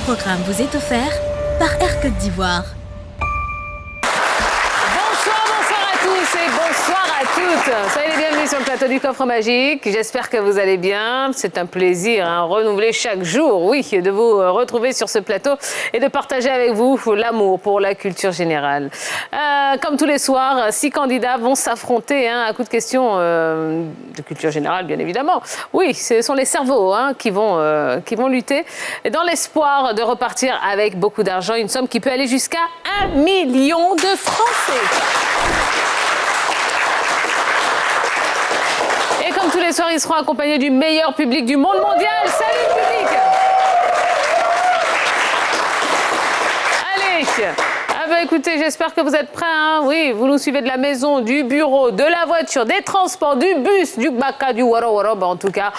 programme vous est offert par Air Côte d'Ivoire. Bonsoir à tous et bonsoir à toutes. Soyez les bienvenus sur le plateau du Coffre Magique. J'espère que vous allez bien. C'est un plaisir renouvelé chaque jour, oui, de vous retrouver sur ce plateau et de partager avec vous l'amour pour la culture générale. Comme tous les soirs, 6 candidats vont s'affronter à coups de questions de culture générale, bien évidemment. Oui, ce sont les cerveaux qui vont lutter dans l'espoir de repartir avec beaucoup d'argent, une somme qui peut aller jusqu'à 1 million de francs CFA. Et comme tous les soirs, ils seront accompagnés du meilleur public du monde mondial. Salut public! Allez! Écoutez, j'espère que vous êtes prêts. Oui, vous nous suivez de la maison, du bureau, de la voiture, des transports, du bus, du baka, du waro. En tout cas,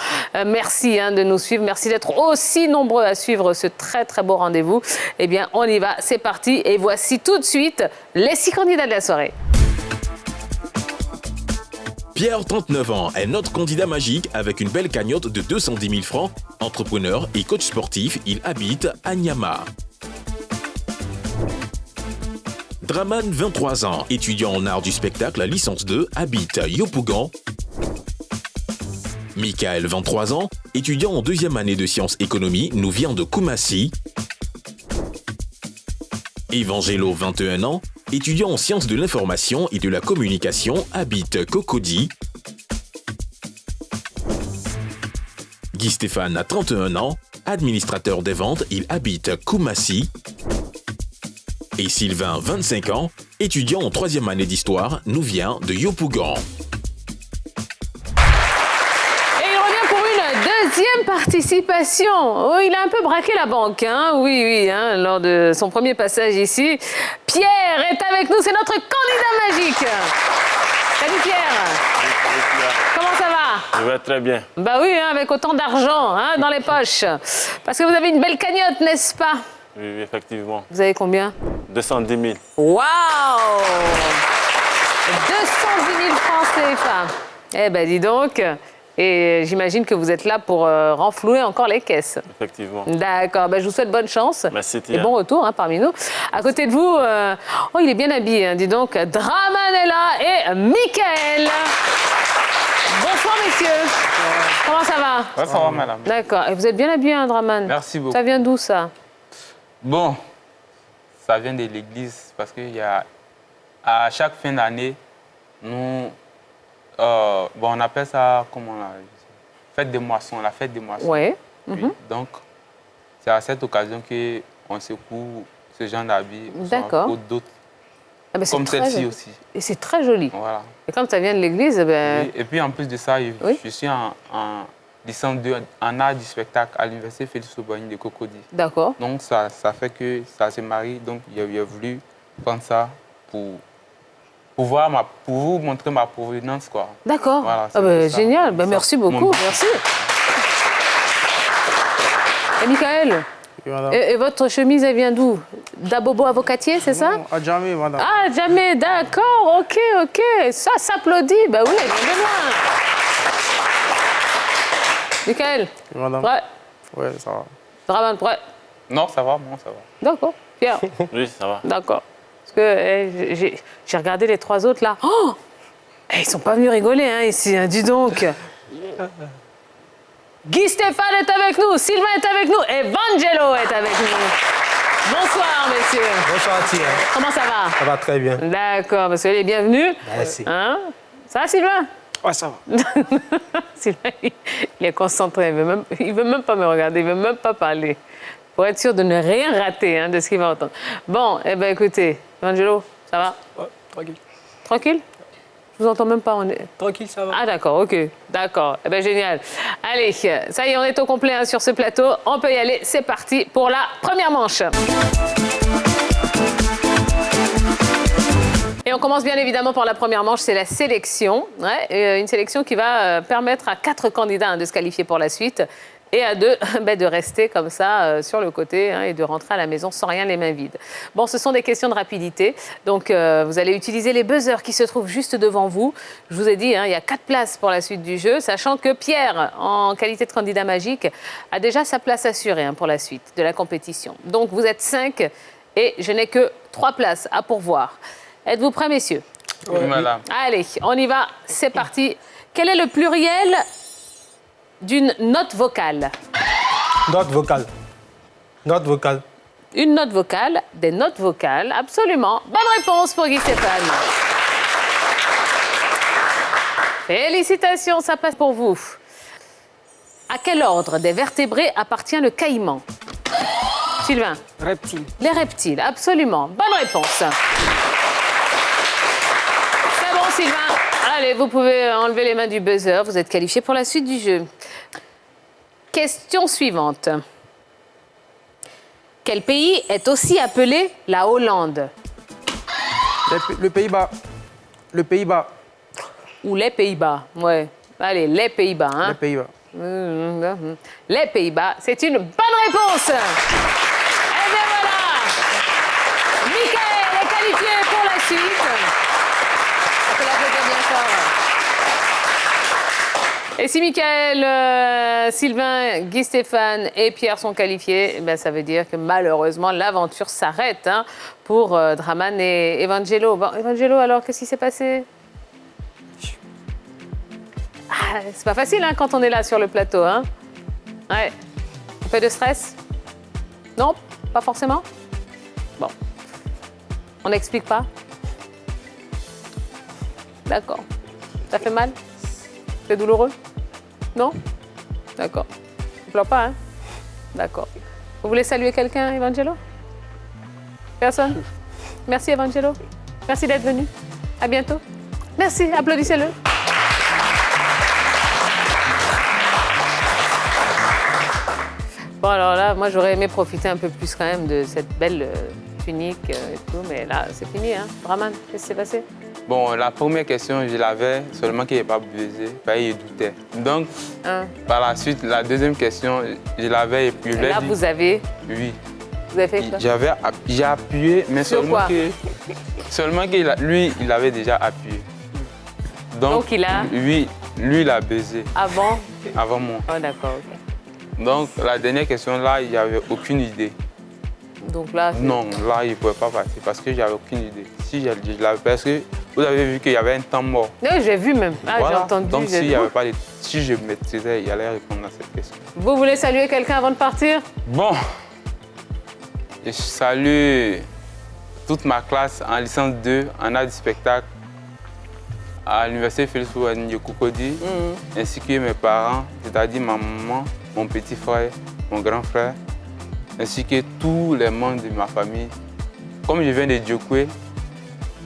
merci de nous suivre. Merci d'être aussi nombreux à suivre ce très, très beau rendez-vous. Eh bien, on y va. C'est parti. Et voici tout de suite les 6 candidats de la soirée. Pierre, 39 ans, est notre candidat magique avec une belle cagnotte de 210 000 francs. Entrepreneur et coach sportif, il habite à Niama. Draman, 23 ans, étudiant en art du spectacle à licence 2, habite à Yopougon. Michael, 23 ans, étudiant en 2e année de sciences économie, nous vient de Koumassi. Evangelo, 21 ans, étudiant en sciences de l'information et de la communication, habite Cocody. Guy Stéphane a 31 ans, administrateur des ventes, il habite Koumassi. Et Sylvain, 25 ans, étudiant en 3e année d'histoire, nous vient de Yopougon. Et il revient pour une deuxième participation. Oh, il a un peu braqué la banque, oui, lors de son premier passage ici. Pierre est avec nous, c'est notre candidat magique. Salut Pierre. Comment ça va? Je vais très bien. Bah oui, avec autant d'argent dans les poches. Parce que vous avez une belle cagnotte, n'est-ce pas? Oui, effectivement. Vous avez combien? 210 000. Waouh! 210 000 francs CFA. Eh ben, dis donc. Et j'imagine que vous êtes là pour renflouer encore les caisses. Effectivement. D'accord. Ben, je vous souhaite bonne chance. Merci, Tia. Et bon retour parmi nous. À côté de vous, oh, il est bien habillé, dis donc. Draman est là et Michael. Bonsoir, messieurs. Comment ça va? Ça va, madame. D'accord. Et vous êtes bien habillé, Draman? Merci beaucoup. Ça vient d'où, ça? Bon, ça vient de l'église parce qu'il y a, à chaque fin d'année, nous, on appelle ça, comment on appelle ça? Fête des moissons, la fête des moissons. Oui. Oui. Donc, c'est à cette occasion qu'on secoue ce genre d'habits. D'accord. Ou d'autres, Ben, comme celle-ci aussi. Et c'est très joli. Voilà. Et comme ça vient de l'église, Oui. Et puis, en plus de ça, je suis en licence 2 en art du spectacle à l'université Félix-Auboigny de Cocody. D'accord. Donc, ça fait que ça se marie. Donc, j'ai voulu prendre ça pour vous montrer ma provenance, quoi. D'accord. Voilà, génial. Ben, merci beaucoup. Merci. Et Michael, et votre chemise, elle vient d'où? D'Abobo Avocatier, c'est ça? À Djamé, madame. Ah, Djamé, d'accord. OK. Ça s'applaudit. Ben oui, elle vient de loin. Michael, Madame. prêt? Oui, ça va. Draman, prêt? Non, ça va, bon, ça va. D'accord. Pierre? Oui, ça va. D'accord. Parce que j'ai regardé les 3 autres là. Oh! Ils sont pas venus rigoler ici, dis donc. Guy Stéphane est avec nous, Sylvain est avec nous et Evangelo est avec nous. Bonsoir, messieurs. Bonsoir, Tia. Comment ça va? Ça va très bien. D'accord, monsieur, les bienvenus. Merci. Ça va, Sylvain? Ouais, ça va. Sylvain, il est concentré. Il veut même pas me regarder, il veut même pas parler. Pour être sûr de ne rien rater de ce qu'il va entendre. Bon, eh bien, écoutez, Evangelo, ça va? Ouais, tranquille. Tranquille? Je vous entends même pas. Tranquille, ça va. Ah, d'accord, OK. D'accord. Eh bien, génial. Allez, ça y est, on est au complet sur ce plateau. On peut y aller. C'est parti pour la première manche. Et on commence bien évidemment par la première manche, c'est la sélection. Une sélection qui va permettre à 4 candidats de se qualifier pour la suite. Et à 2, de rester comme ça sur le côté et de rentrer à la maison sans rien les mains vides. Bon, ce sont des questions de rapidité. Donc, vous allez utiliser les buzzers qui se trouvent juste devant vous. Je vous ai dit, il y a 4 places pour la suite du jeu, sachant que Pierre, en qualité de candidat magique, a déjà sa place assurée pour la suite de la compétition. Donc, vous êtes 5 et je n'ai que 3 places à pourvoir. Êtes-vous prêts, messieurs? Oui, madame. Allez, on y va. C'est parti. Quel est le pluriel d'une note vocale? Note vocale. Note vocale. Une note vocale, des notes vocales, absolument. Bonne réponse pour Guy Stéphane. Félicitations, ça passe pour vous. À quel ordre des vertébrés appartient le caïman? Sylvain? Reptile. Les reptiles, absolument. Bonne réponse. C'est bon, Sylvain. Allez, vous pouvez enlever les mains du buzzer. Vous êtes qualifié pour la suite du jeu. Question suivante. Quel pays est aussi appelé la Hollande? Le Pays-Bas. Le Pays-Bas. Ou les Pays-Bas, ouais. Allez, les Pays-Bas. Les Pays-Bas. Les Pays-Bas, c'est une bonne réponse. Et bien voilà. Michael est qualifié pour la suite. On peut l'applaudir bien fort. Et si Michael, Sylvain, Guy Stéphane et Pierre sont qualifiés, ça veut dire que malheureusement, l'aventure s'arrête pour Draman et Evangelo. Bon, Evangelo, alors, qu'est-ce qui s'est passé? C'est pas facile quand on est là sur le plateau. Ouais. Un peu de stress? Non? Pas forcément? Bon. On n'explique pas? D'accord. Ça fait mal? C'est douloureux? Non? D'accord. Tu pleures pas, D'accord. Vous voulez saluer quelqu'un, Evangelo? Personne? Merci, Evangelo. Merci d'être venu. À bientôt. Merci, applaudissez-le. Bon, alors là, moi, j'aurais aimé profiter un peu plus quand même de cette belle tunique et tout, mais là, c'est fini, Draman, qu'est-ce qui s'est passé? Bon, la première question, je l'avais, seulement qu'il n'est pas buzzé, il doutait. Donc, par la suite, la deuxième question, je l'avais et puis... Là, vous avez... Oui. Vous avez fait quoi? J'ai appuyé, mais sur seulement quoi? Seulement que lui, il avait déjà appuyé. Donc il a... Oui, lui, il a buzzé. Avant? Avant moi. Oh, d'accord, ok. Donc, la dernière question, là, il n'y avait aucune idée. Donc là... Non, là, il ne pouvait pas passer parce que j'avais aucune idée. Si je l'avais... Parce que vous avez vu qu'il y avait un temps mort. Oui, j'ai vu même. Voilà. J'ai entendu. Donc, si je maîtrisais, il allait répondre à cette question. Vous voulez saluer quelqu'un avant de partir? Bon, je salue toute ma classe en licence 2, en art du spectacle, à l'université Félix Houphouët Kouikodi, ainsi que mes parents, c'est-à-dire ma maman, mon petit frère, mon grand frère, ainsi que tous les membres de ma famille. Comme je viens de Djokwe,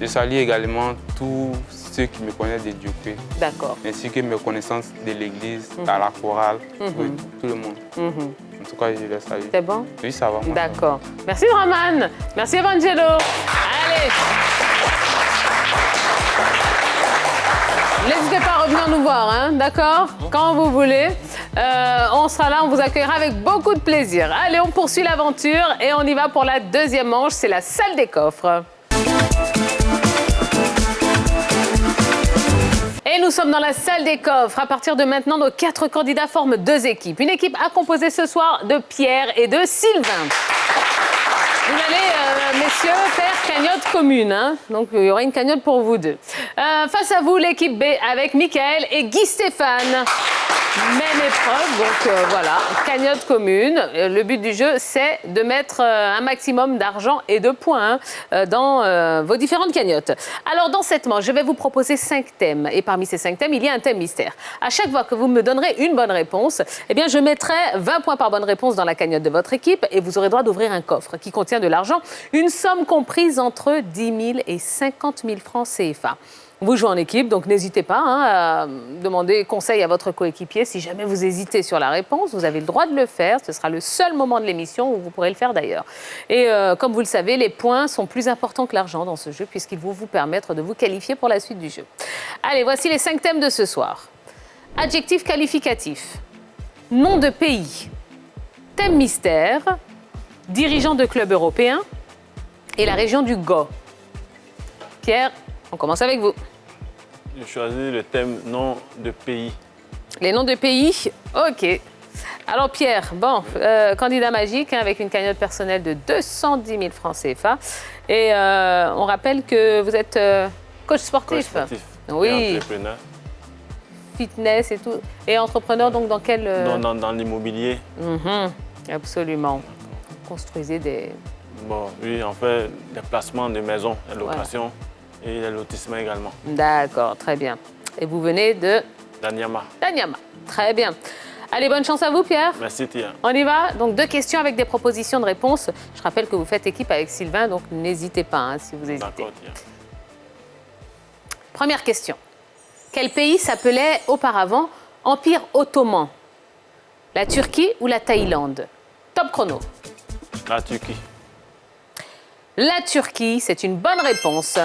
je salue également tous ceux qui me connaissent de Djokwe. D'accord. Ainsi que mes connaissances de l'église, à la chorale, tout le monde. En tout cas, je les salue. C'est bon? Oui, ça va. D'accord. Merci Draman. Merci Evangelo. Allez. N'hésitez pas à revenir nous voir, d'accord? Quand vous voulez. On sera là, on vous accueillera avec beaucoup de plaisir. Allez, on poursuit l'aventure et on y va pour la deuxième manche. C'est la salle des coffres. Et nous sommes dans la salle des coffres. À partir de maintenant, nos 4 candidats forment 2 équipes. Une équipe à composer ce soir de Pierre et de Sylvain. Vous allez, messieurs, faire cagnotte commune. Donc, il y aura une cagnotte pour vous deux. Face à vous, l'équipe B avec Michael et Guy Stéphane. Même épreuve, donc voilà, cagnotte commune. Le but du jeu, c'est de mettre un maximum d'argent et de points dans vos différentes cagnottes. Alors, dans cette manche, je vais vous proposer 5 thèmes. Et parmi ces 5 thèmes, il y a un thème mystère. À chaque fois que vous me donnerez une bonne réponse, eh bien, je mettrai 20 points par bonne réponse dans la cagnotte de votre équipe et vous aurez droit d'ouvrir un coffre qui contient de l'argent, une somme comprise entre 10 000 et 50 000 francs CFA. Vous jouez en équipe, donc n'hésitez pas à demander conseil à votre coéquipier. Si jamais vous hésitez sur la réponse, vous avez le droit de le faire. Ce sera le seul moment de l'émission où vous pourrez le faire d'ailleurs. Et comme vous le savez, les points sont plus importants que l'argent dans ce jeu puisqu'ils vont vous permettre de vous qualifier pour la suite du jeu. Allez, voici les 5 thèmes de ce soir. Adjectif qualificatif. Nom de pays. Thème mystère. Dirigeant de club européen. Et la région du Go. Pierre, on commence avec vous. Je choisis le thème nom de pays. Les noms de pays, ok. Alors Pierre, bon, candidat magique hein, avec une cagnotte personnelle de 210 000 francs CFA. Et on rappelle que vous êtes coach sportif. Oui. Et entrepreneur. Fitness et tout. Et entrepreneur, donc dans quel... Dans l'immobilier. Absolument. Construisez des... Bon, oui, on fait des placements de maisons, des locations et des lotissements également. D'accord, très bien. Et vous venez de... Danyama. Danyama. Très bien. Allez, bonne chance à vous, Pierre. Merci, Tia. On y va. Donc, 2 questions avec des propositions de réponse. Je rappelle que vous faites équipe avec Sylvain, donc n'hésitez pas hein, si vous hésitez. D'accord, Tia. Première question. Quel pays s'appelait auparavant Empire ottoman? La Turquie ou la Thaïlande? Top chrono. La Turquie. La Turquie, c'est une bonne réponse.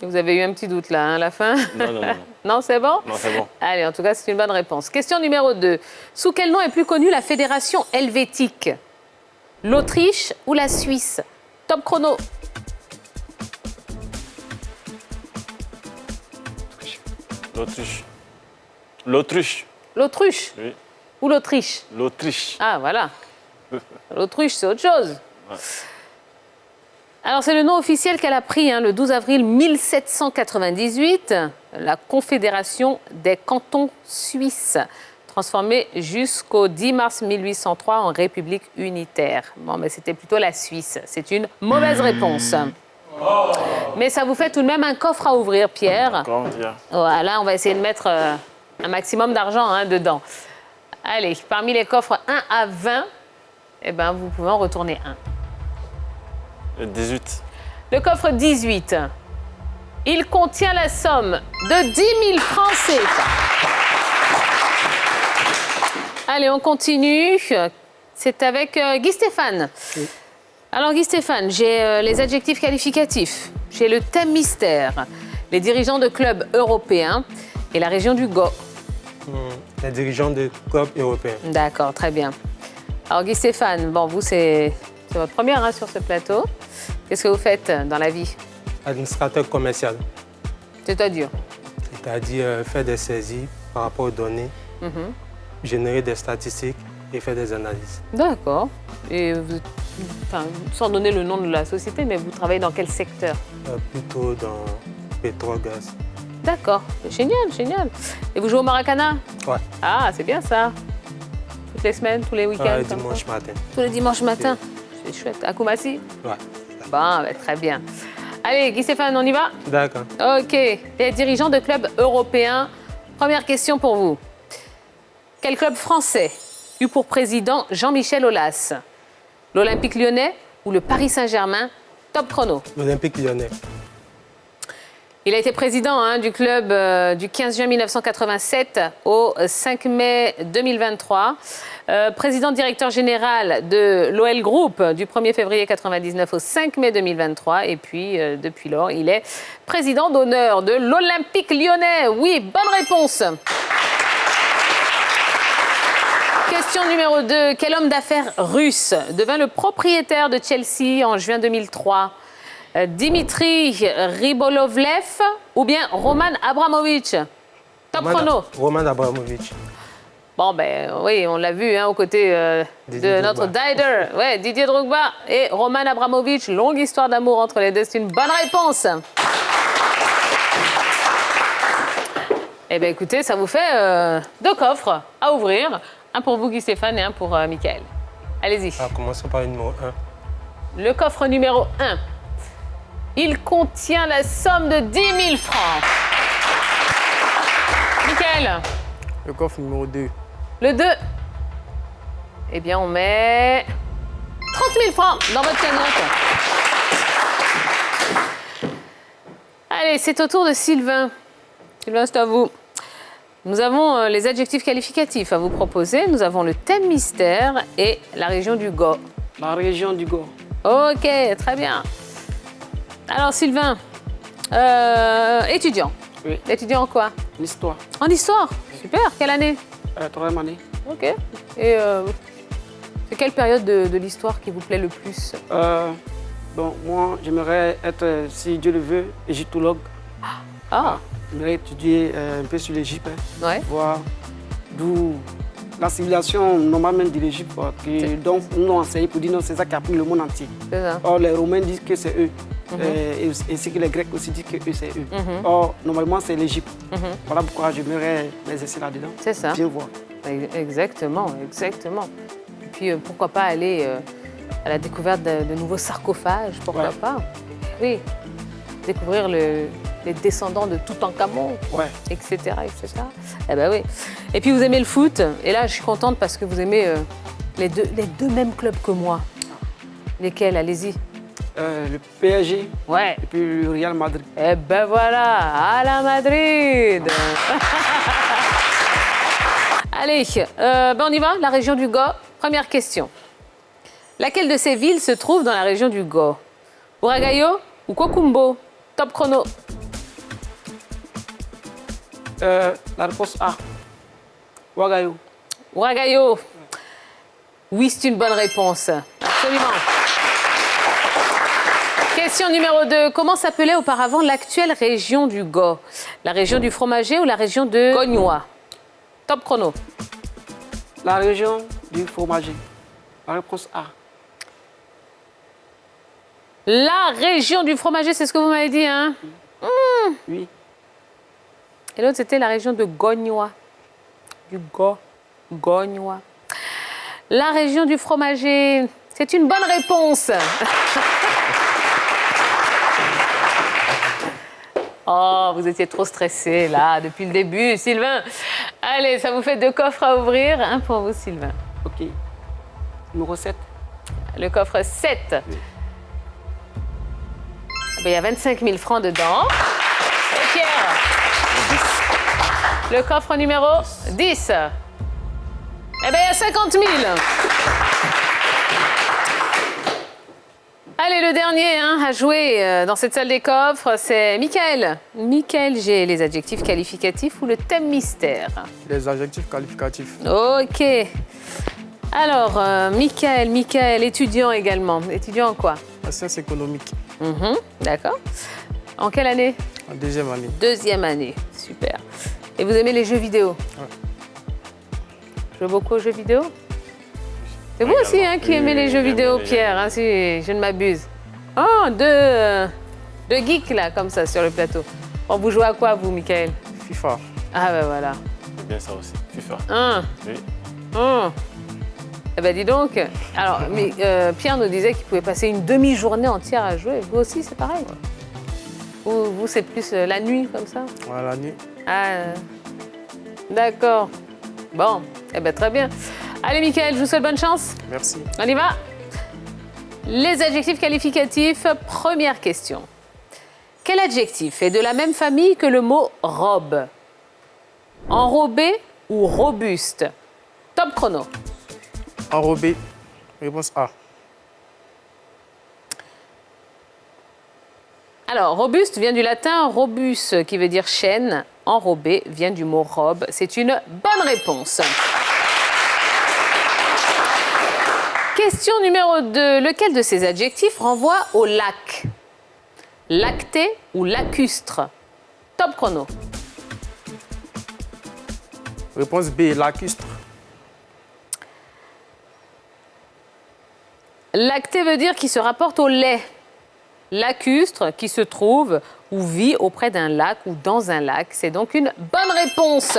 Vous avez eu un petit doute là, hein, à la fin? Non. Non, c'est bon? Non, c'est bon. Allez, en tout cas, c'est une bonne réponse. Question numéro 2. Sous quel nom est plus connue la Fédération helvétique? L'Autriche ou la Suisse? Top chrono. L'Autriche. L'Autriche. L'autruche Oui. ou l'Autriche? L'Autriche. Ah, voilà. L'autruche, c'est autre chose. Ouais. Alors, c'est le nom officiel qu'elle a pris le 12 avril 1798, la Confédération des cantons suisses, transformée jusqu'au 10 mars 1803 en République unitaire. Bon, mais c'était plutôt la Suisse. C'est une mauvaise réponse. Mais ça vous fait tout de même un coffre à ouvrir, Pierre. D'accord, Tia. Voilà, on va essayer de mettre un maximum d'argent dedans. Allez, parmi les coffres 1 à 20, eh ben, vous pouvez en retourner un. Le 18. Le coffre 18, il contient la somme de 10 000 francs CFA. Allez, on continue. C'est avec Guy Stéphane. Oui. Alors, Guy Stéphane, j'ai les adjectifs qualificatifs. J'ai le thème mystère, les dirigeants de clubs européens et la région du Go. Les dirigeants des clubs européens. D'accord, très bien. Alors, Guy Stéphane, bon, vous, c'est votre première sur ce plateau. Qu'est-ce que vous faites dans la vie? Administrateur commercial, C'est-à-dire? c'est-à-dire faire des saisies par rapport aux données, générer des statistiques et faire des analyses. D'accord. Et vous, sans donner le nom de la société, mais vous travaillez dans quel secteur? Plutôt dans pétrole, gaz. D'accord. Génial, génial. Et vous jouez au Maracana? Ouais, Ah, c'est bien ça. Toutes les semaines, tous les week-ends? comme dimanche ça matin. Tous les dimanches matin? C'est chouette. À Koumassi? Ouais. Bon, très bien. Allez, Guy Stéphane, on y va? D'accord. OK. Les dirigeants de clubs européens. Première question pour vous. Quel club français eut pour président Jean-Michel Aulas? L'Olympique lyonnais ou le Paris Saint-Germain? Top chrono. L'Olympique lyonnais. Il a été président du club du 15 juin 1987 au 5 mai 2023. Président directeur général de l'OL Group du 1er février 1999 au 5 mai 2023. Et puis, depuis lors, il est président d'honneur de l'Olympique lyonnais. Oui, bonne réponse. Question numéro 2. Quel homme d'affaires russe devint le propriétaire de Chelsea en juin 2003? Dimitri Ribolovlev ou bien Roman Abramovich? Top chrono. Roman Abramovich. Bon, ben oui, on l'a vu aux côtés de Didier notre Drogba. Dider. Ouais, Didier Drogba et Roman Abramovich. Longue histoire d'amour entre les deux. C'est une bonne réponse. Eh bien, écoutez, ça vous fait 2 coffres à ouvrir. Un pour vous, Guy Stéphane, et un pour Mickaël. Allez-y. Commençons par le numéro 1. Le coffre numéro 1. Il contient la somme de 10 000 francs. Mickaël, Le coffre numéro 2. le 2. Eh bien, on met 30 000 francs dans votre cagnotte. Allez, c'est au tour de Sylvain. Sylvain, c'est à vous. Nous avons les adjectifs qualificatifs à vous proposer. Nous avons le thème mystère et la région du Go. La région du Go. Ok, très bien. Alors, Sylvain, étudiant. Oui. Étudiant en quoi? L'histoire. En histoire? Super. Quelle année? Troisième année. Ok. Et c'est quelle période de l'histoire qui vous plaît le plus? Bon, moi, j'aimerais être, si Dieu le veut, égyptologue. Ah, J'aimerais étudier un peu sur l'Égypte, hein, ouais. voir d'où la civilisation normalement de l'Égypte, donc nous ont enseigné pour dire non, c'est ça qui a pris le monde entier. C'est ça. Or, les Romains disent que c'est eux, et ainsi que les Grecs aussi disent que eux, c'est eux. Or, normalement, c'est l'Égypte. Voilà pourquoi j'aimerais m'exercer là-dedans. C'est ça. Bien voir. Exactement, exactement. Et puis, pourquoi pas aller à la découverte de nouveaux sarcophages, pourquoi pas? Oui, découvrir les descendants de Toutankhamon, etc., etc. Eh ben oui. Et puis, vous aimez le foot. Et là, je suis contente parce que vous aimez les deux mêmes clubs que moi. Lesquels? Allez-y. Le PSG Ouais. et puis le Real Madrid. Eh ben voilà, à la Madrid. Allez, on y va, la région du Go. Première question. Laquelle de ces villes se trouve dans la région du Go? Ouagayo ou Kokumbo? Top chrono. La réponse A. Ouagayo. Ouagayo. Oui, c'est une bonne réponse. Absolument. Question numéro 2. Comment s'appelait auparavant l'actuelle région du Go? La région du fromager ou la région de Gognois? Top chrono. La région du fromager. La réponse A. La région du fromager, c'est ce que vous m'avez dit, hein? Oui. Et l'autre, c'était la région de Gognois. Du Gognois. La région du fromager, c'est une bonne réponse. Oh, vous étiez trop stressé, là, depuis le début, Sylvain. Allez, ça vous fait 2 coffres à ouvrir. Un pour vous, Sylvain. OK. Numéro 7. Le coffre 7. Oui. Il y a 25 000 francs dedans. Et Pierre? Le coffre numéro 10. Eh bien, il y a 50 000. Allez, le dernier à jouer dans cette salle des coffres, c'est Michael. Michael, j'ai les adjectifs qualificatifs ou le thème mystère? Les adjectifs qualificatifs. OK. Alors, Michael, étudiant également. Étudiant en quoi? En sciences économiques. D'accord. En quelle année? En deuxième année. Deuxième année, super. Et vous aimez les jeux vidéo? Ouais. Jouez beaucoup aux jeux vidéo? C'est vous aussi qui aimez les jeux vidéo, Pierre, si je ne m'abuse. Oh, deux geeks là, comme ça, sur le plateau. Bon, vous jouez à quoi, vous, Michael? FIFA. Ah ben voilà. C'est bien ça aussi, FIFA. Oui. Eh ben dis donc. Alors, Pierre nous disait qu'il pouvait passer une demi-journée entière à jouer. Vous aussi, c'est pareil? Ou vous, c'est plus la nuit, comme ça? Ouais, la nuit. Ah, d'accord. Bon, eh ben très bien. Allez, Michael, je vous souhaite bonne chance. Merci. On y va. Les adjectifs qualificatifs, première question. Quel adjectif est de la même famille que le mot robe? Enrobé ou robuste? Top chrono. Enrobé. Réponse A. Alors, robuste vient du latin robus, qui veut dire chaîne. Enrobé vient du mot robe. C'est une bonne réponse. Question numéro 2. Lequel de ces adjectifs renvoie au lac? Lacté ou lacustre? Top chrono. Réponse B, lacustre. Lacté veut dire qui se rapporte au lait. Lacustre, qui se trouve ou vit auprès d'un lac ou dans un lac. C'est donc une bonne réponse.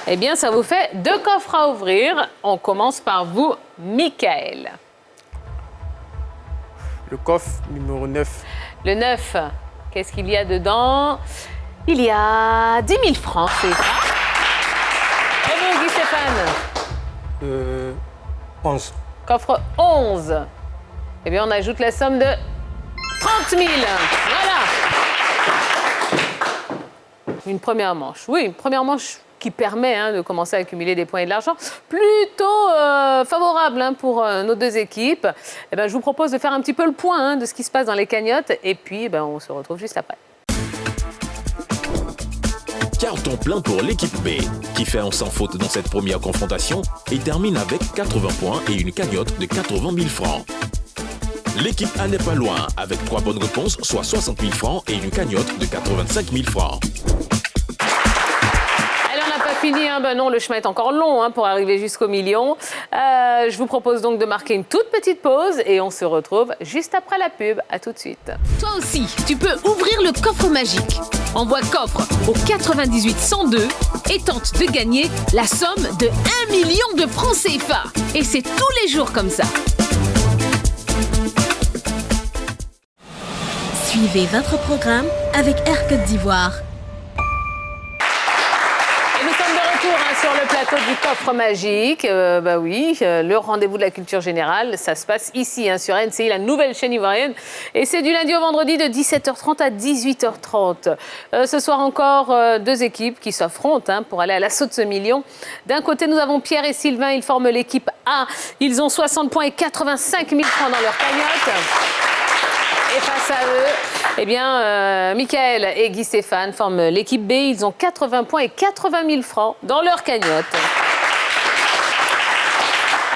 Eh bien, ça vous fait 2 coffres à ouvrir. On commence par vous, Michael. Le coffre numéro 9. Le 9, qu'est-ce qu'il y a dedans? Il y a 10 000 francs, c'est ça. Et vous, Guy Stéphane? 11. Coffre 11. Eh bien, on ajoute la somme de 30 000. Voilà. Une première manche. Oui, une première manche qui permet de commencer à accumuler des points et de l'argent. Plutôt favorable pour nos 2 équipes. Eh bien, je vous propose de faire un petit peu le point de ce qui se passe dans les cagnottes. Et puis, on se retrouve juste après. Carton plein pour l'équipe B, qui fait un sans faute dans cette première confrontation et termine avec 80 points et une cagnotte de 80 000 francs. L'équipe A n'est pas loin, avec 3 bonnes réponses, soit 60 000 francs et une cagnotte de 85 000 francs. Allez, on n'a pas fini, hein. Ben non, le chemin est encore long hein, pour arriver jusqu'au million. Je vous propose donc de marquer une toute petite pause et on se retrouve juste après la pub. À tout de suite. Toi aussi, tu peux ouvrir le coffre magique. Envoie coffre au 98 102 et tente de gagner la somme de 1 million de francs CFA. Et c'est tous les jours comme ça. Suivez votre programme avec Air Côte d'Ivoire. Et nous sommes de retour hein, sur le plateau du coffre magique. Le rendez-vous de la culture générale, ça se passe ici hein, sur NCI, la nouvelle chaîne ivoirienne. Et c'est du lundi au vendredi de 17h30 à 18h30. Ce soir encore, 2 équipes qui s'affrontent hein, pour aller à l'assaut de ce million. D'un côté, nous avons Pierre et Sylvain. Ils forment l'équipe A. Ils ont 60 points et 85 000 francs dans leur cagnotte. Et face à eux, eh bien, Michael et Guy Stéphane forment l'équipe B. Ils ont 80 points et 80 000 francs dans leur cagnotte.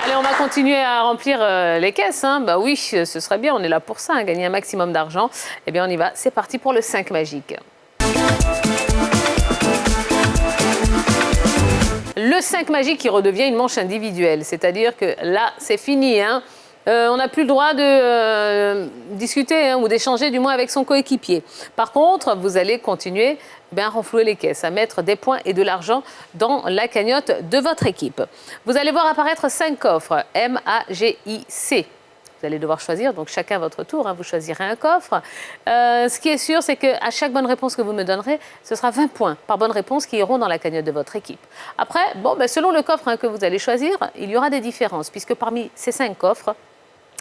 Allez, on va continuer à remplir les caisses. Hein. Bah oui, ce serait bien, on est là pour ça, hein, gagner un maximum d'argent. Eh bien, on y va. C'est parti pour le 5 magique. Le 5 magique qui redevient une manche individuelle. C'est-à-dire que là, c'est fini, hein. On n'a plus le droit de discuter hein, ou d'échanger du moins avec son coéquipier. Par contre, vous allez continuer à renflouer les caisses, à mettre des points et de l'argent dans la cagnotte de votre équipe. Vous allez voir apparaître 5 coffres, M-A-G-I-C. Vous allez devoir choisir, donc chacun à votre tour, hein, vous choisirez un coffre. Ce qui est sûr, c'est qu'à chaque bonne réponse que vous me donnerez, ce sera 20 points par bonne réponse qui iront dans la cagnotte de votre équipe. Après, selon le coffre hein, que vous allez choisir, il y aura des différences, puisque parmi ces 5 coffres,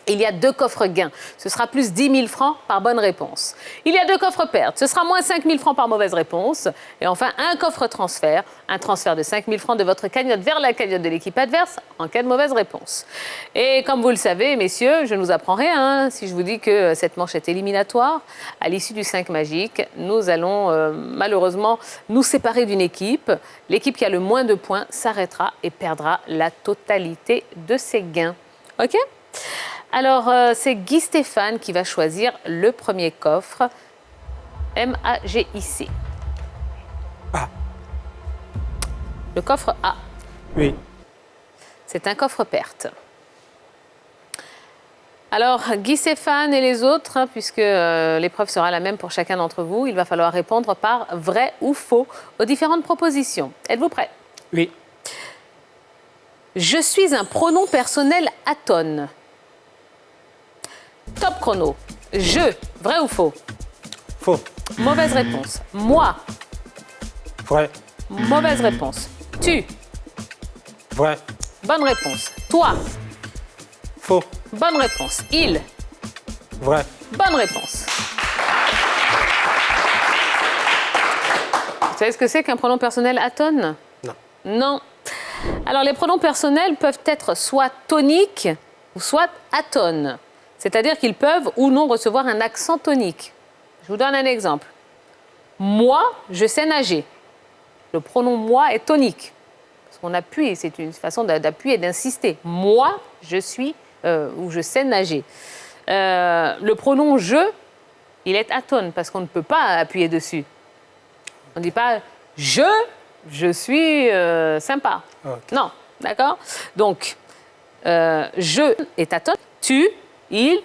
il y a 2 coffres gains. Ce sera plus 10 000 francs par bonne réponse. Il y a 2 coffres pertes. Ce sera moins 5 000 francs par mauvaise réponse. Et enfin, un coffre transfert. Un transfert de 5 000 francs de votre cagnotte vers la cagnotte de l'équipe adverse en cas de mauvaise réponse. Et comme vous le savez, messieurs, je ne vous apprends rien hein, si je vous dis que cette manche est éliminatoire. À l'issue du 5 magique, nous allons malheureusement nous séparer d'une équipe. L'équipe qui a le moins de points s'arrêtera et perdra la totalité de ses gains. OK ? Alors, c'est Guy Stéphane qui va choisir le premier coffre, M-A-G-I-C. A. Le coffre A. Oui. C'est un coffre perte. Alors, Guy Stéphane et les autres, hein, puisque l'épreuve sera la même pour chacun d'entre vous, il va falloir répondre par vrai ou faux aux différentes propositions. Êtes-vous prêts? Oui. Je suis un pronom personnel atone. Top chrono. Je, vrai ou faux? Faux. Mauvaise réponse. Moi. Vrai. Mauvaise réponse. Tu. Vrai. Bonne réponse. Toi. Faux. Bonne réponse. Il. Vrai. Bonne réponse. Vous savez ce que c'est qu'un pronom personnel atone? Non. Non. Alors, les pronoms personnels peuvent être soit toniques ou soit atones. C'est-à-dire qu'ils peuvent ou non recevoir un accent tonique. Je vous donne un exemple. Moi, je sais nager. Le pronom moi est tonique. Parce qu'on appuie, c'est une façon d'appuyer et d'insister. Moi, je suis ou je sais nager. Le pronom je, il est atone parce qu'on ne peut pas appuyer dessus. On ne dit pas je suis sympa. Okay. Non, d'accord? Donc, je est atone, tu, ils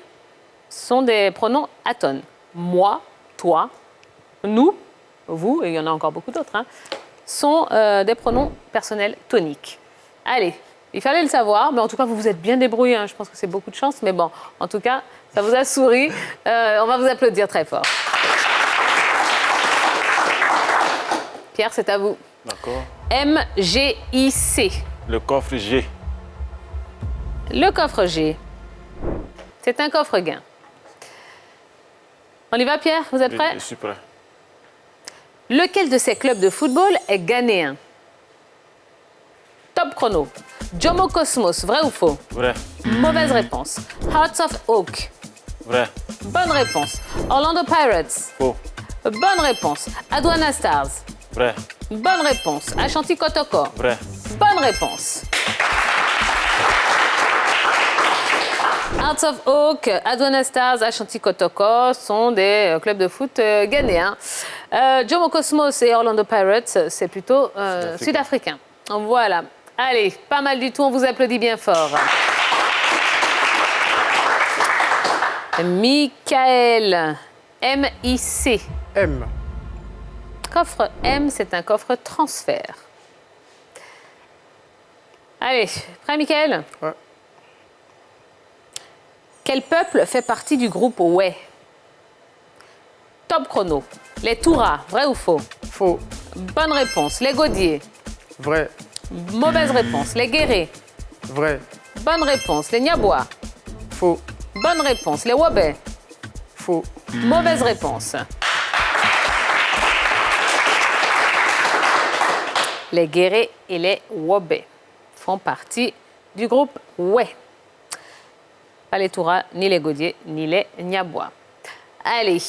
sont des pronoms atones. Moi, toi, nous, vous, et il y en a encore beaucoup d'autres, hein, sont des pronoms personnels toniques. Allez, il fallait le savoir, mais en tout cas, vous vous êtes bien débrouillés. Hein, je pense que c'est beaucoup de chance, mais bon, en tout cas, ça vous a souri. On va vous applaudir très fort. Pierre, c'est à vous. D'accord. M-G-I-C. Le coffre G. Le coffre G. C'est un coffre gain. On y va, Pierre? Vous êtes prêts? Je suis prêt. Lequel de ces clubs de football est ghanéen? Top chrono. Jomo Cosmos, vrai ou faux? Vrai. Mauvaise réponse. Hearts of Oak. Vrai. Bonne réponse. Orlando Pirates. Faux. Bonne réponse. Aduana Stars. Vrai. Bonne réponse. Ashanti Kotoko. Vrai. Bonne réponse. Hearts of Oak, Aduana Stars, Ashanti Kotoko sont des clubs de foot ghanéens. Jomo Cosmos et Orlando Pirates, c'est plutôt sud-africain. Voilà. Allez, pas mal du tout, on vous applaudit bien fort. Michael, M-I-C. M. Coffre M, c'est un coffre transfert. Allez, prêt, Michael? Ouais. Quel peuple fait partie du groupe Way? Top chrono. Les Touras, vrai ou faux? Faux. Bonne réponse. Les Gaudiers. Vrai. Mauvaise réponse. Les Guérés. Vrai. Bonne réponse. Les Niabois. Faux. Bonne réponse. Les Wabais. Faux. Mauvaise réponse. Les Guérés et les Wabais font partie du groupe Way. Pas les Touras, ni les Gaudiers, ni les Niabois. Allez,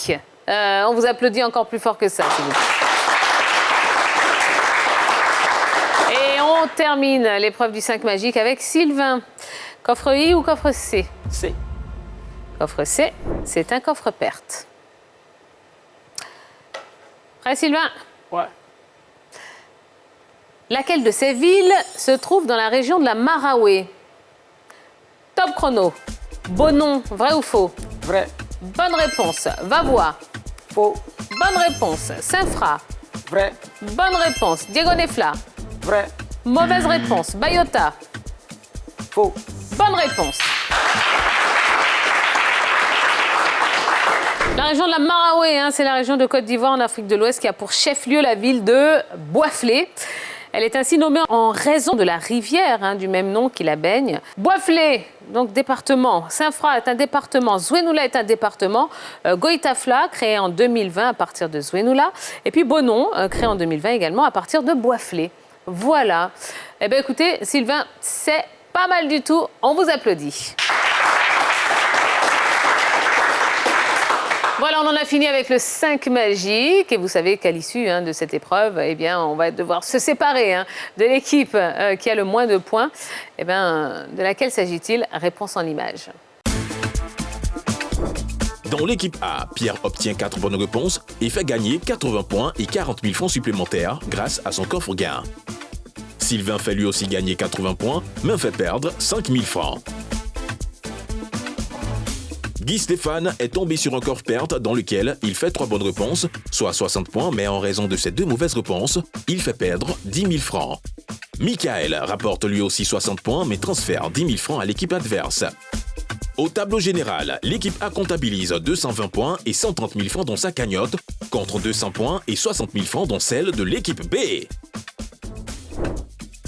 on vous applaudit encore plus fort que ça, s'il vous plaît. Et on termine l'épreuve du 5 magique avec Sylvain. Coffre I ou coffre C? C. Coffre C, c'est un coffre perte. Prêt, Sylvain? Ouais. Laquelle de ces villes se trouve dans la région de la Maraoué? Top chrono. Bonon, vrai ou faux? Vrai. Bonne réponse. Vavois. Faux. Bonne réponse. Saint-Fra. Vrai. Bonne réponse. Diego Nefla. Vrai. Mauvaise réponse. Bayota. Faux. Bonne réponse. La région de la Maraoué, c'est la région de Côte d'Ivoire en Afrique de l'Ouest qui a pour chef-lieu la ville de Boisflé. Elle est ainsi nommée en raison de la rivière du même nom qui la baigne. Boisflé, donc département. Saint-Fra est un département. Zouénoula est un département. Goïtafla, créé en 2020 à partir de Zouénoula. Et puis Bonon, créé en 2020 également à partir de Boisflé. Voilà. Eh bien, écoutez, Sylvain, c'est pas mal du tout. On vous applaudit. Voilà, on en a fini avec le 5 magique. Et vous savez qu'à l'issue de cette épreuve, eh bien, on va devoir se séparer de l'équipe qui a le moins de points. Eh bien, de laquelle s'agit-il? Réponse en images. Dans l'équipe A, Pierre obtient 4 bonnes réponses et fait gagner 80 points et 40 000 francs supplémentaires grâce à son coffre gain. Sylvain fait lui aussi gagner 80 points, mais fait perdre 5 000 francs. Guy Stéphane est tombé sur un coffre perte dans lequel il fait 3 bonnes réponses, soit 60 points, mais en raison de ses 2 mauvaises réponses, il fait perdre 10 000 francs. Michael rapporte lui aussi 60 points, mais transfère 10 000 francs à l'équipe adverse. Au tableau général, l'équipe A comptabilise 220 points et 130 000 francs dans sa cagnotte, contre 200 points et 60 000 francs dans celle de l'équipe B.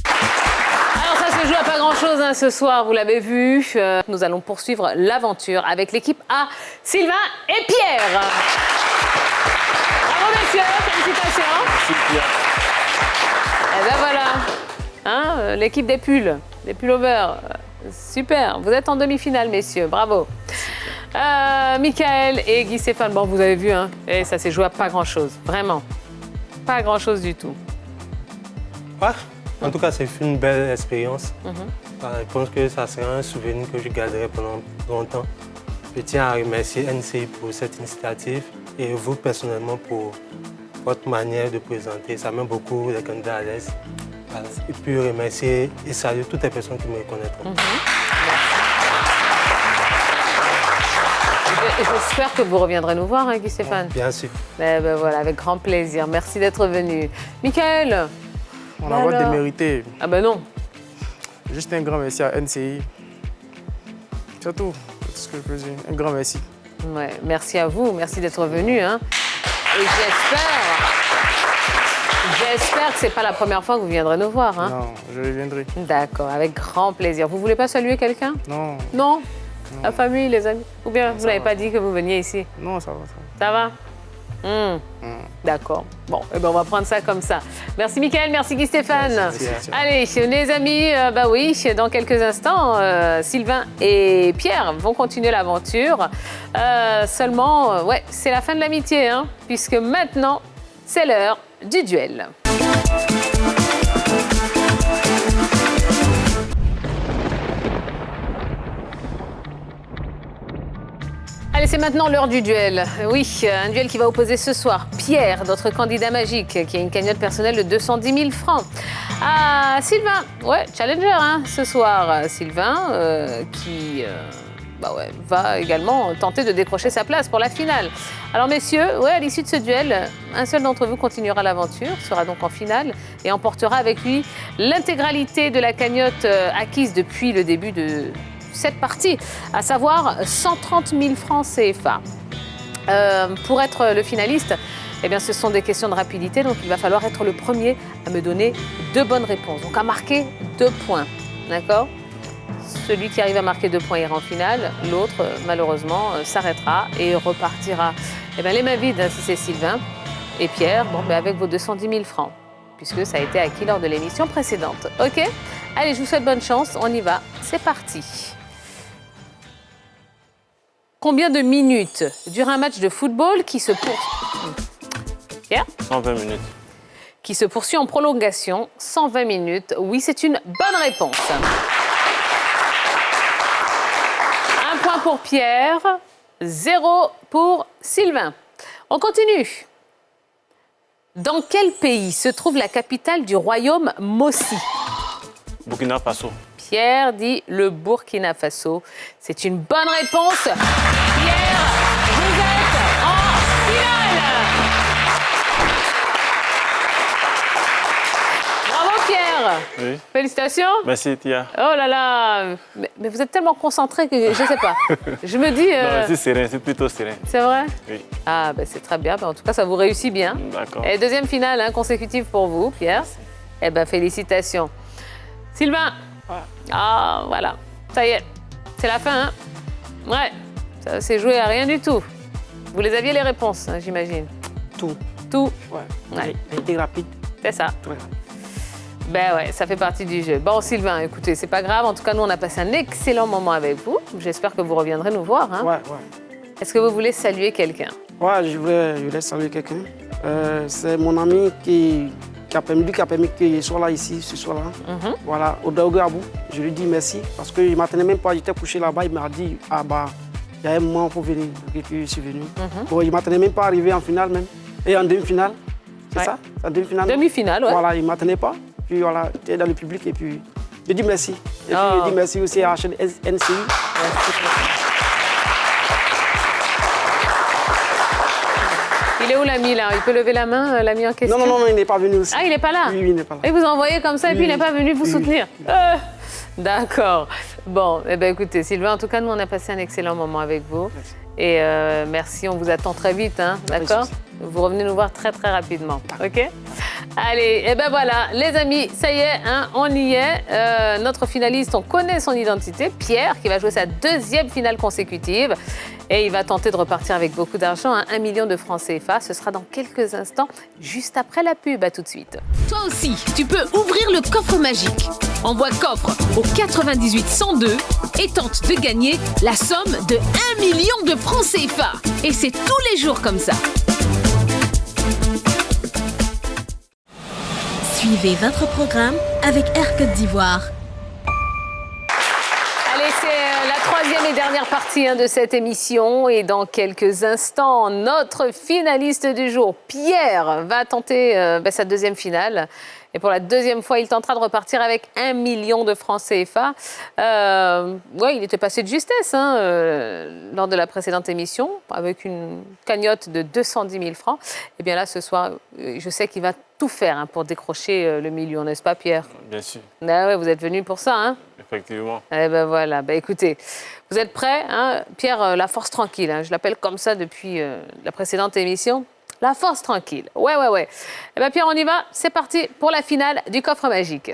Ça se joue à pas grand-chose ce soir, vous l'avez vu. Nous allons poursuivre l'aventure avec l'équipe A, Sylvain et Pierre. Bravo messieurs, félicitations. Merci, Pierre. Et ben voilà, l'équipe des pullovers. Super, vous êtes en demi-finale messieurs, bravo. Michael et Guy Stéphane, bon vous avez vu, et ça s'est joué à pas grand-chose, vraiment. Pas grand-chose du tout. Ouais. En tout cas, c'est une belle expérience. Je pense que ça sera un souvenir que je garderai pendant longtemps. Je tiens à remercier NCI pour cette initiative et vous personnellement pour votre manière de présenter. Ça met beaucoup les candidats à l'aise. Et puis remercier et saluer toutes les personnes qui me reconnaîtront. J'espère que vous reviendrez nous voir, Guy Stéphane. Bien sûr. Ben voilà, avec grand plaisir. Merci d'être venu. Michael. On a votre démérité. Ah ben non. Juste un grand merci à NCI. C'est tout ce que je peux dire. Un grand merci. Ouais, merci à vous, merci d'être venu. Et j'espère que c'est pas la première fois que vous viendrez nous voir. Non, je reviendrai. D'accord, avec grand plaisir. Vous voulez pas saluer quelqu'un? Non. Non? La famille, les amis? Ou bien vous n'avez pas dit que vous veniez ici? Non, ça va. Ça va? D'accord. Bon, eh ben on va prendre ça comme ça. Merci Mickaël, merci Guy Stéphane. Merci. Allez, les amis, oui, dans quelques instants, Sylvain et Pierre vont continuer l'aventure. Seulement, c'est la fin de l'amitié, puisque maintenant, c'est l'heure du duel. Allez, c'est maintenant l'heure du duel. Oui, un duel qui va opposer ce soir Pierre, notre candidat magique, qui a une cagnotte personnelle de 210 000 francs, à Sylvain. Ouais, challenger, hein, ce soir. Sylvain, qui va également tenter de décrocher sa place pour la finale. Alors, messieurs, à l'issue de ce duel, un seul d'entre vous continuera l'aventure, sera donc en finale et emportera avec lui l'intégralité de la cagnotte acquise depuis le début de cette partie, à savoir 130 000 francs CFA. Pour être le finaliste, eh bien, ce sont des questions de rapidité, donc il va falloir être le premier à me donner 2 bonnes réponses, donc à marquer 2 points, d'accord ? Celui qui arrive à marquer 2 points ira en finale, l'autre, malheureusement, s'arrêtera et repartira. Eh bien, les mains vides, si c'est Sylvain et Pierre, avec vos 210 000 francs, puisque ça a été acquis lors de l'émission précédente. OK ? Allez, je vous souhaite bonne chance, on y va, c'est parti. Combien de minutes dure un match de football qui se poursuit... Pierre ? 120 minutes. Qui se poursuit en prolongation, 120 minutes. Oui, c'est une bonne réponse. 1 point pour Pierre, 0 pour Sylvain. On continue. Dans quel pays se trouve la capitale du royaume Mossi ? Burkina Faso. Pierre dit le Burkina Faso. C'est une bonne réponse. Pierre, vous êtes en finale. Bravo Pierre. Oui. Félicitations. Merci Tia. Oh là là. Mais vous êtes tellement concentré que je ne sais pas. Je me dis... Non, c'est serein, c'est plutôt serein. C'est vrai ? Oui. Ah, c'est très bien. En tout cas, ça vous réussit bien. D'accord. Et deuxième finale consécutive pour vous, Pierre. Eh bien, félicitations. Sylvain. Ah, voilà. Ça y est. C'est la fin, hein ? Ouais. Ça s'est joué à rien du tout. Vous les aviez les réponses, hein, j'imagine. Tout. Tout. Ouais. Elle était rapide. C'est ça. Ouais. Ben ouais, ça fait partie du jeu. Bon, Sylvain, écoutez, c'est pas grave. En tout cas, nous, on a passé un excellent moment avec vous. J'espère que vous reviendrez nous voir. Hein. Ouais. Est-ce que vous voulez saluer quelqu'un ? Ouais, je voulais saluer quelqu'un. C'est mon ami qui a permis que je sois là ici, ce soir-là. Voilà, Odaogo Abou. Je lui dis merci parce qu'il ne m'attendait même pas. J'étais couché là-bas. Il m'a dit, il y a un moment pour venir. Et puis, je suis venu. Bon, il ne m'attendait même pas à arriver en finale même. Et en demi-finale. C'est ça ? En demi-finale. Demi-finale, ouais. Voilà, il ne m'attendait pas. Puis voilà, tu es dans le public et puis je dis merci. Et puis je dis merci aussi à HNCI. Merci. Il est où l'ami là ? Il peut lever la main, l'ami en question ? Non, il n'est pas venu aussi. Ah, il n'est pas là ? Oui, il n'est pas là. Et vous envoyez comme ça et puis il n'est pas venu vous soutenir ? Oui. D'accord. Bon, écoutez, Sylvain, en tout cas, nous, on a passé un excellent moment avec vous. Merci. Et merci, on vous attend très vite, hein, d'accord ? Vous revenez nous voir très, très rapidement, OK ? Allez, et voilà, les amis, ça y est, hein, on y est. Notre finaliste, on connaît son identité, Pierre, qui va jouer sa 2e finale consécutive. Et il va tenter de repartir avec beaucoup d'argent, hein, 1 million de francs CFA. Ce sera dans quelques instants, juste après la pub. À tout de suite. Toi aussi, tu peux ouvrir le coffre magique. Envoie coffre au 98 102 et tente de gagner la somme de 1 million de francs CFA. Et c'est tous les jours comme ça. Suivez votre programme avec Air Côte d'Ivoire. Allez, c'est la 3e et dernière partie de cette émission. Et dans quelques instants, notre finaliste du jour, Pierre, va tenter sa 2e finale. Et pour la 2e fois, il tentera de repartir avec 1 million de francs CFA. Il était passé de justesse lors de la précédente émission, avec une cagnotte de 210 000 francs. Et bien là, ce soir, je sais qu'il va tout faire pour décrocher le million, n'est-ce pas, Pierre ? Bien sûr. Ah ouais, vous êtes venu pour ça, hein ? Effectivement. Eh ben voilà, écoutez, vous êtes prêts, hein ? Pierre, la force tranquille, je l'appelle comme ça depuis la précédente émission. La force tranquille. Ouais. Eh bien, Pierre, on y va. C'est parti pour la finale du coffre magique.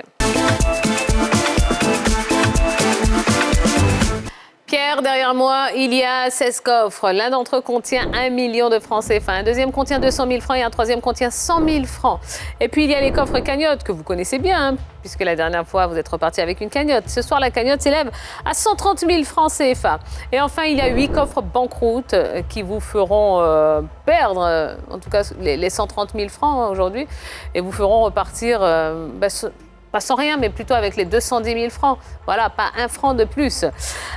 Pierre, Pierre, derrière moi, il y a 16 coffres. L'un d'entre eux contient 1 million de francs CFA. Un deuxième contient 200 000 francs et un troisième contient 100 000 francs. Et puis, il y a les coffres cagnottes que vous connaissez bien, hein, puisque la dernière fois, vous êtes reparti avec une cagnotte. Ce soir, la cagnotte s'élève à 130 000 francs CFA. Et enfin, il y a 8 coffres banqueroute qui vous feront perdre, en tout cas, les 130 000 francs aujourd'hui, et vous feront repartir... pas sans rien, mais plutôt avec les 210 000 francs. Voilà, pas un franc de plus.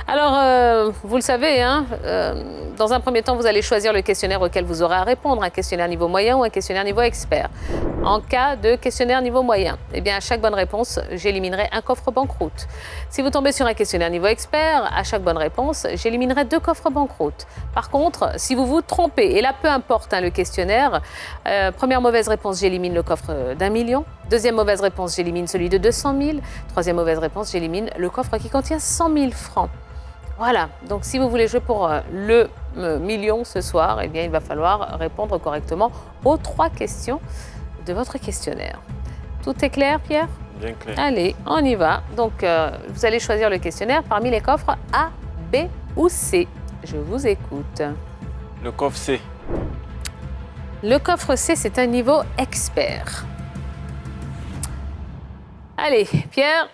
Alors, vous le savez, hein, dans un premier temps, vous allez choisir le questionnaire auquel vous aurez à répondre, un questionnaire niveau moyen ou un questionnaire niveau expert. En cas de questionnaire niveau moyen, eh bien, à chaque bonne réponse, j'éliminerai un coffre banqueroute. Si vous tombez sur un questionnaire niveau expert, à chaque bonne réponse, j'éliminerai 2 coffres banqueroute. Par contre, si vous vous trompez, et là, peu importe hein, le questionnaire, première mauvaise réponse, j'élimine le coffre d'1 million. Deuxième mauvaise réponse, j'élimine celui de 200 000. Troisième mauvaise réponse, j'élimine le coffre qui contient 100 000 francs. Voilà, donc si vous voulez jouer pour le million ce soir, eh bien, il va falloir répondre correctement aux 3 questions de votre questionnaire. Tout est clair, Pierre? Bien clair. Allez, on y va. Donc, vous allez choisir le questionnaire parmi les coffres A, B ou C. Je vous écoute. Le coffre C. Le coffre C, c'est un niveau expert. Allez, Pierre,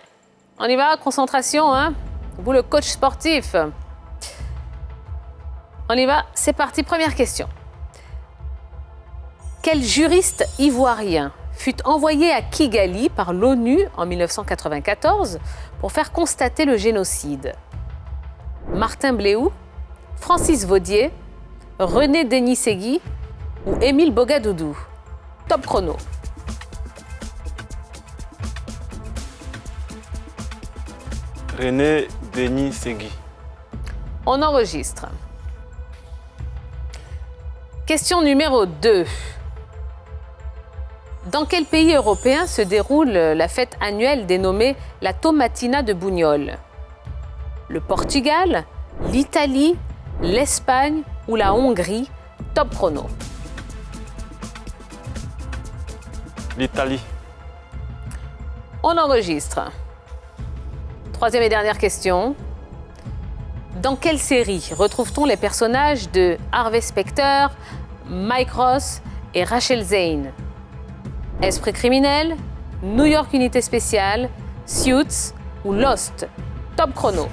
on y va, concentration, hein? Vous, le coach sportif. On y va, c'est parti, première question. Quel juriste ivoirien fut envoyé à Kigali par l'ONU en 1994 pour faire constater le génocide? Martin Bléou, Francis Vaudier, René Denis-Segui ou Émile Bogadoudou? Top chrono. René Denis-Segui. On enregistre. Question numéro 2. Dans quel pays européen se déroule la fête annuelle dénommée la Tomatina de Buñol? Le Portugal, l'Italie, l'Espagne ou la Hongrie? Top chrono. L'Italie. On enregistre. Troisième et dernière question. Dans quelle série retrouve-t-on les personnages de Harvey Specter, Mike Ross et Rachel Zane? Esprit criminel, New York Unité spéciale, Suits ou Lost? Top chrono.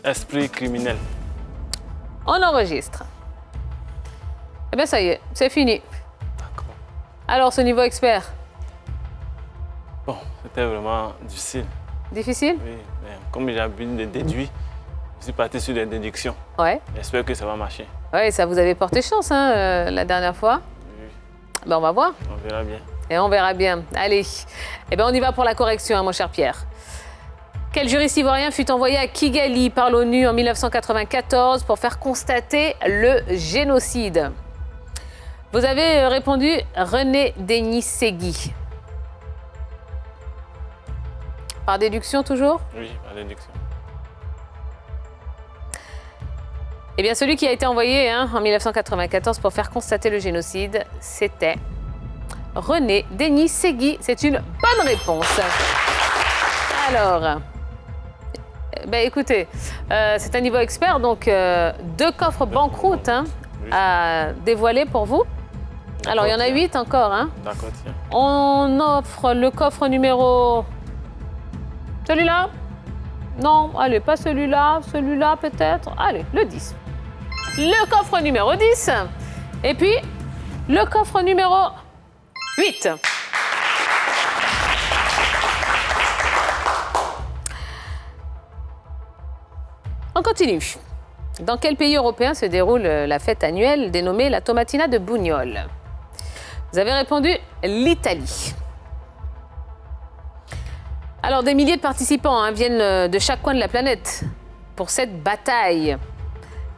Esprit criminel. On enregistre. Eh bien, ça y est, c'est fini. D'accord. Alors, ce niveau expert? Bon, c'était vraiment difficile. Difficile? Oui, mais comme j'ai l'habitude de déduire, je suis parti sur des déductions. Ouais. J'espère que ça va marcher. Ouais, ça vous avait porté chance hein, la dernière fois. Oui, Ben, on va voir. on verra bien. Et on verra bien. Allez. Eh bien, on y va pour la correction, hein, mon cher Pierre. Quel juriste ivoirien fut envoyé à Kigali par l'ONU en 1994 pour faire constater le génocide? Vous avez répondu René Denis-Segui. Par déduction toujours? Oui, par déduction. Eh bien, celui qui a été envoyé hein, en 1994 pour faire constater le génocide, c'était René Denis-Segui. C'est une bonne réponse. Alors, ben écoutez, c'est un niveau expert, donc 2 coffres banqueroute hein, à dévoiler pour vous. Alors, il y en a 8 encore. Hein. D'accord, tiens. On offre le coffre numéro... Celui-là? Non, allez, pas celui-là. Celui-là, peut-être. Allez, le 10. Le coffre numéro 10. Et puis, le coffre numéro 8. On continue. Dans quel pays européen se déroule la fête annuelle dénommée la Tomatina de Buñol? Vous avez répondu l'Italie. Alors, des milliers de participants hein, viennent de chaque coin de la planète pour cette bataille.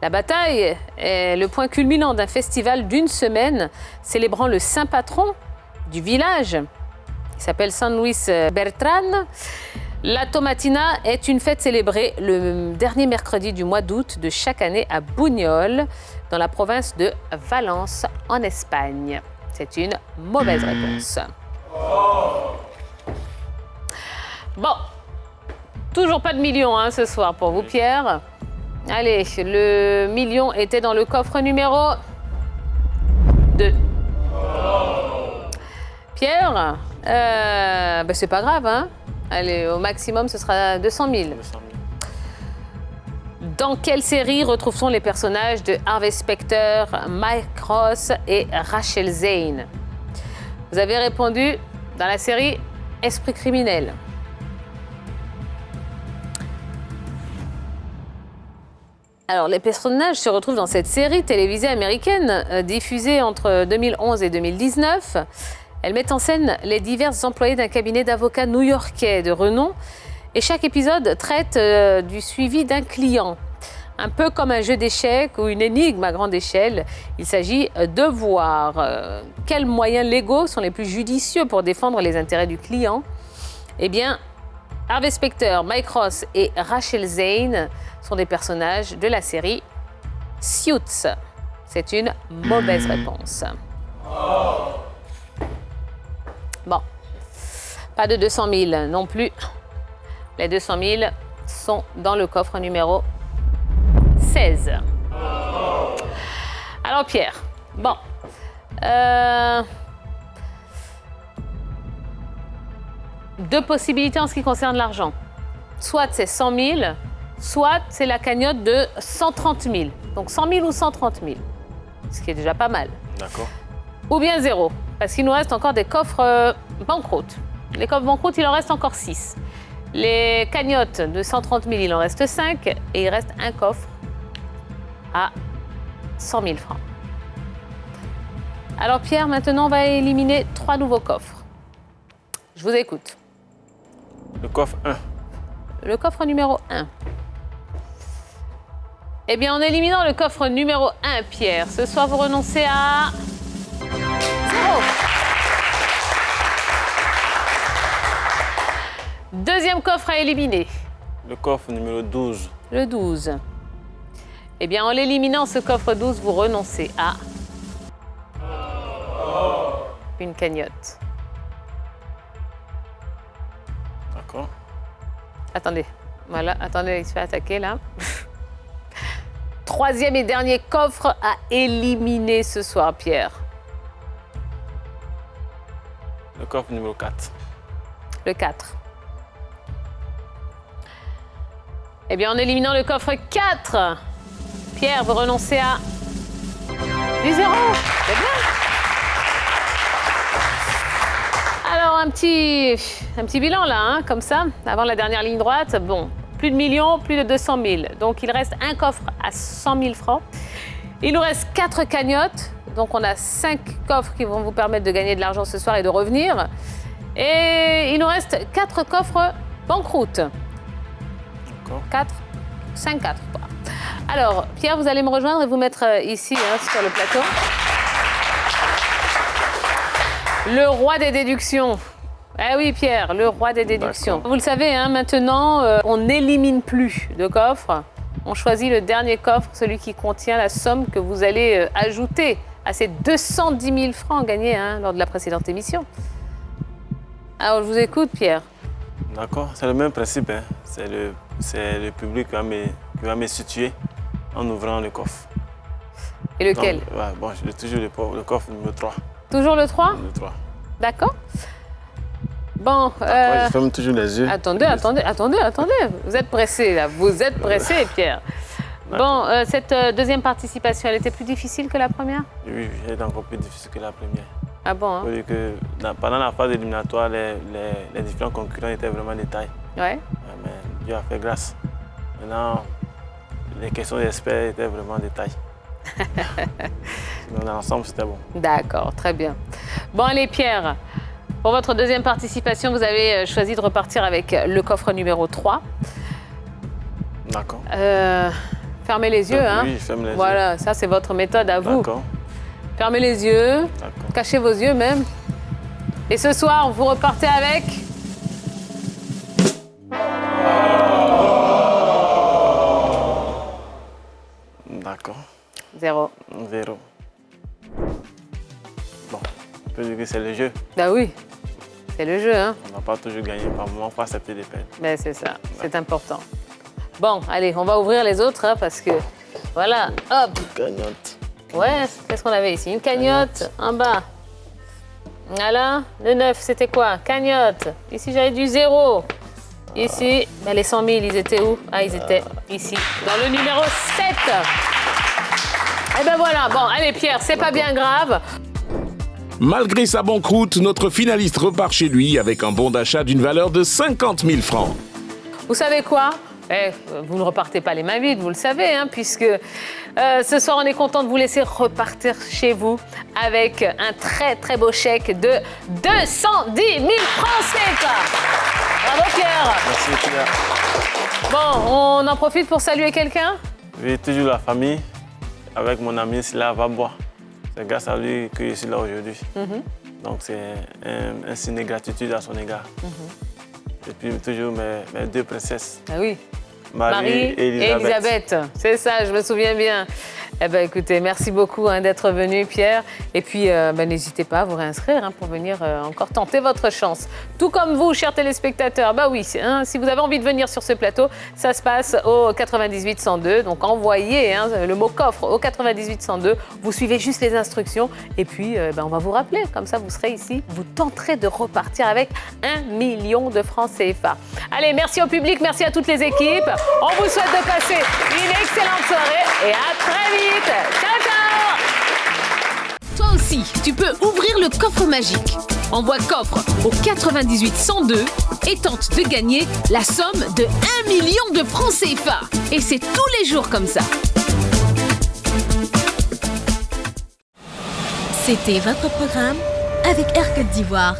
La bataille est le point culminant d'un festival d'1 semaine célébrant le saint patron du village, qui s'appelle San Luis Bertrán. La Tomatina est une fête célébrée le dernier mercredi du mois d'août de chaque année à Buñol, dans la province de Valence, en Espagne. C'est une mauvaise réponse. Bon, toujours pas de million hein, ce soir pour vous, Pierre. Allez, le million était dans le coffre numéro 2. Pierre, c'est pas grave, hein. Allez, au maximum, ce sera 200 000. 200 000. Dans quelle série retrouve-t-on les personnages de Harvey Specter, Mike Ross et Rachel Zane? Vous avez répondu dans la série Esprit criminel. Alors, les personnages se retrouvent dans cette série télévisée américaine diffusée entre 2011 et 2019. Elle met en scène les divers employés d'un cabinet d'avocats new-yorkais de renom et chaque épisode traite du suivi d'un client. Un peu comme un jeu d'échecs ou une énigme à grande échelle, il s'agit de voir quels moyens légaux sont les plus judicieux pour défendre les intérêts du client. Eh bien, Harvey Specter, Mike Ross et Rachel Zane sont des personnages de la série Suits. C'est une mauvaise réponse. Bon, pas de 200 000 non plus. Les 200 000 sont dans le coffre numéro 16. Alors Pierre, bon. Deux possibilités en ce qui concerne l'argent. Soit c'est 100 000, soit c'est la cagnotte de 130 000. Donc 100 000 ou 130 000, ce qui est déjà pas mal. D'accord. Ou bien 0, parce qu'il nous reste encore des coffres banqueroute. Les coffres banqueroute, il en reste encore 6. Les cagnottes de 130 000, il en reste 5. Et il reste un coffre à 100 000 francs. Alors Pierre, maintenant, on va éliminer 3 nouveaux coffres. Je vous écoute. Le coffre 1. Le coffre numéro 1. Eh bien, en éliminant le coffre numéro 1, Pierre, ce soir, vous renoncez à 0. Deuxième coffre à éliminer. Le coffre numéro 12. Le 12. Eh bien, en l'éliminant, ce coffre 12, vous renoncez à une cagnotte. D'accord. Attendez. Voilà, attendez, il se fait attaquer, là. Troisième et dernier coffre à éliminer ce soir, Pierre. Le coffre numéro 4. Le 4. Eh bien, en éliminant le coffre 4, Pierre, vous renoncez à du 0. C'est bien. Alors, un petit bilan là, hein, comme ça, avant la dernière ligne droite. Bon, plus de millions, plus de 200 000. Donc, il reste un coffre à 100 000 francs. Il nous reste 4 cagnottes. Donc, on a 5 coffres qui vont vous permettre de gagner de l'argent ce soir et de revenir. Et il nous reste 4 coffres banqueroute. 4, 5, 4. Alors, Pierre, vous allez me rejoindre et vous mettre ici, hein, sur le plateau. Le roi des déductions. Eh oui, Pierre, le roi des déductions. Vous le savez, hein, maintenant, on n'élimine plus de coffres. On choisit le dernier coffre, celui qui contient la somme que vous allez ajouter à ces 210 000 francs gagnés hein, lors de la précédente émission. Alors, je vous écoute, Pierre. D'accord, c'est le même principe. Hein. C'est le public qui va me situer en ouvrant le coffre. Et lequel? Donc, ouais, bon, j'ai toujours le coffre numéro 3. Toujours le 3? Le 3. D'accord. Bon. Je ferme toujours les yeux. Attendez. Vous êtes pressé, là. Vous êtes pressé, Pierre. Bon, cette deuxième participation, elle était plus difficile que la première? Oui, elle est encore plus difficile que la première. Ah bon, hein? Que pendant la phase éliminatoire, les différents concurrents étaient vraiment des tailles. Ouais. Mais Dieu a fait grâce. Maintenant, les questions d'experts étaient vraiment des tailles. Sinon, dans l'ensemble, c'était bon. D'accord, très bien. Bon, allez, Pierre, pour votre deuxième participation, vous avez choisi de repartir avec le coffre numéro 3. D'accord. Fermez les yeux, hein. Oui, je ferme les yeux. Voilà, ça, c'est votre méthode à vous. D'accord. Fermez les yeux, cachez vos yeux même. Et ce soir, vous repartez avec... D'accord. 0. 0. Bon, on peut dire que c'est le jeu. Bah oui, C'est le jeu, hein? On n'a pas toujours gagné par moment, il faut accepter des pertes. Ben, c'est ça, c'est important. Bon, allez, on va ouvrir les autres, hein, parce que, voilà, hop. Cagnotte. Ouais, qu'est-ce qu'on avait ici? Une cagnotte en bas. Voilà, le 9, c'était quoi? Cagnotte. Ici, j'avais du 0. Ici, ben, les 100 000, ils étaient où? Ah, ils étaient ici, dans le numéro 7. Et ben voilà, bon, allez Pierre, c'est pas bien grave. Malgré sa banqueroute, notre finaliste repart chez lui avec un bon d'achat d'une valeur de 50 000 francs. Vous savez quoi? Vous ne repartez pas les mains vides, vous le savez, hein, puisque ce soir, on est content de vous laisser repartir chez vous avec un très, très beau chèque de 210 000 francs CFA. Bravo Pierre. Merci Pierre. Bon, on en profite pour saluer quelqu'un? Oui, toujours la famille, avec mon ami Sila Vabois. C'est grâce à lui que je suis là aujourd'hui. Donc c'est un signe de gratitude à son égard. Et puis toujours mes deux princesses. Ah oui. Marie et Elisabeth. C'est ça, je me souviens bien. Eh bien, écoutez, merci beaucoup d'être venu, Pierre. Et puis, n'hésitez pas à vous réinscrire pour venir encore tenter votre chance. Tout comme vous, chers téléspectateurs, bah oui, si vous avez envie de venir sur ce plateau, ça se passe au 98 102. Donc, envoyez le mot coffre au 98 102. Vous suivez juste les instructions. Et puis, on va vous rappeler. Comme ça, vous serez ici. Vous tenterez de repartir avec 1 million de francs CFA. Allez, merci au public, merci à toutes les équipes. On vous souhaite de passer une excellente soirée et à très vite. Ciao, ciao! Toi aussi, tu peux ouvrir le coffre magique. Envoie coffre au 98 102 et tente de gagner la somme de 1 million de francs CFA. Et c'est tous les jours comme ça. C'était votre programme avec Air Côte d'Ivoire.